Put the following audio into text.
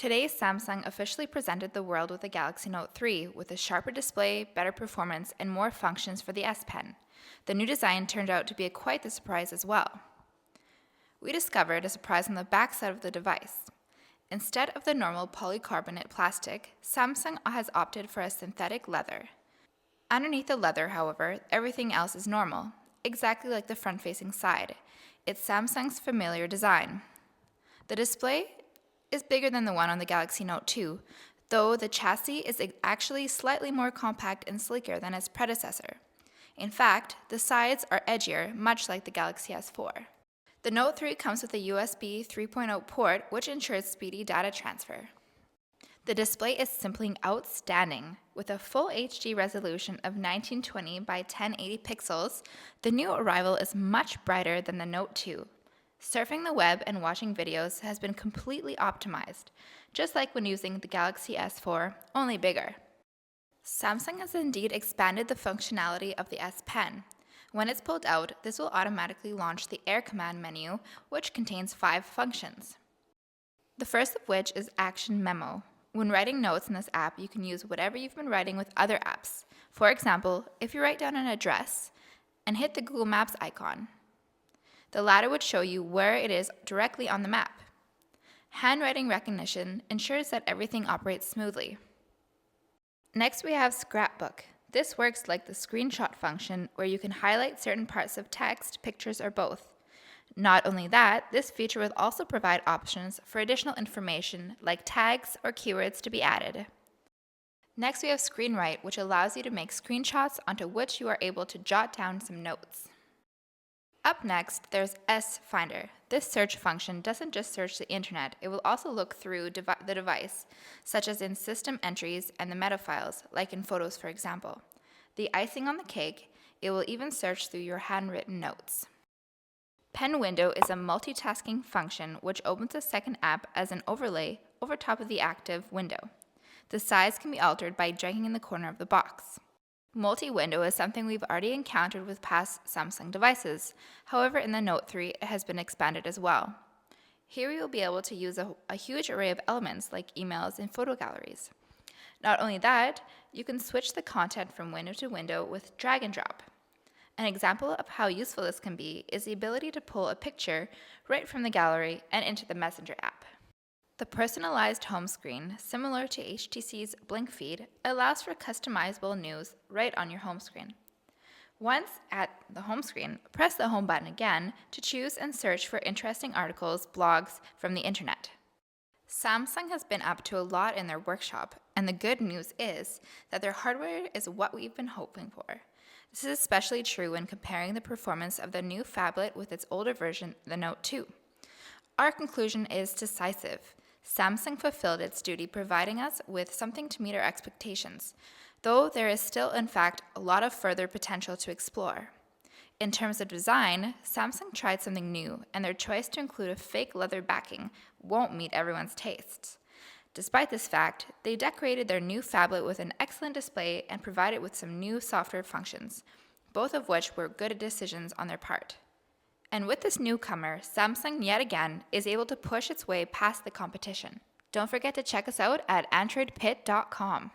Today, Samsung officially presented the world with the Galaxy Note 3 with a sharper display, better performance, and more functions for the S Pen. The new design turned out to be quite the surprise as well. We discovered a surprise on the backside of the device. Instead of the normal polycarbonate plastic, Samsung has opted for a synthetic leather. Underneath the leather, however, everything else is normal, exactly like the front-facing side. It's Samsung's familiar design. The display is bigger than the one on the Galaxy Note 2, though the chassis is actually slightly more compact and sleeker than its predecessor. In fact, the sides are edgier, much like the Galaxy S4. The Note 3 comes with a USB 3.0 port, which ensures speedy data transfer. The display is simply outstanding. With a full HD resolution of 1920 by 1080 pixels, the new arrival is much brighter than the Note 2. Surfing the web and watching videos has been completely optimized, just like when using the Galaxy S4, only bigger. Samsung has indeed expanded the functionality of the S Pen. When it's pulled out, this will automatically launch the Air Command menu, which contains 5 functions. The first of which is Action Memo. When writing notes in this app, you can use whatever you've been writing with other apps. For example, if you write down an address and hit the Google Maps icon, the latter would show you where it is directly on the map. Handwriting recognition ensures that everything operates smoothly. Next, we have Scrapbook. This works like the screenshot function where you can highlight certain parts of text, pictures, or both. Not only that, this feature will also provide options for additional information like tags or keywords to be added. Next, we have ScreenWrite, which allows you to make screenshots onto which you are able to jot down some notes. Up next, there's S Finder. This search function doesn't just search the internet, it will also look through the device, such as in system entries and the meta files, like in photos, for example. The icing on the cake, it will even search through your handwritten notes. Pen Window is a multitasking function which opens a second app as an overlay over top of the active window. The size can be altered by dragging in the corner of the box. Multi-window is something we've already encountered with past Samsung devices. However, in the Note 3, it has been expanded as well. Here you will be able to use a huge array of elements like emails and photo galleries. Not only that, you can switch the content from window to window with drag and drop. An example of how useful this can be is the ability to pull a picture right from the gallery and into the Messenger app. The personalized home screen, similar to HTC's Blink feed, allows for customizable news right on your home screen. Once at the home screen, press the home button again to choose and search for interesting articles, blogs from the internet. Samsung has been up to a lot in their workshop, and the good news is that their hardware is what we've been hoping for. This is especially true when comparing the performance of the new phablet with its older version, the Note 2. Our conclusion is decisive. Samsung fulfilled its duty providing us with something to meet our expectations, though there is still, in fact, a lot of further potential to explore. In terms of design, Samsung tried something new, and their choice to include a fake leather backing won't meet everyone's tastes. Despite this fact, they decorated their new phablet with an excellent display and provided with some new software functions, both of which were good decisions on their part. And with this newcomer, Samsung yet again is able to push its way past the competition. Don't forget to check us out at AndroidPIT.com.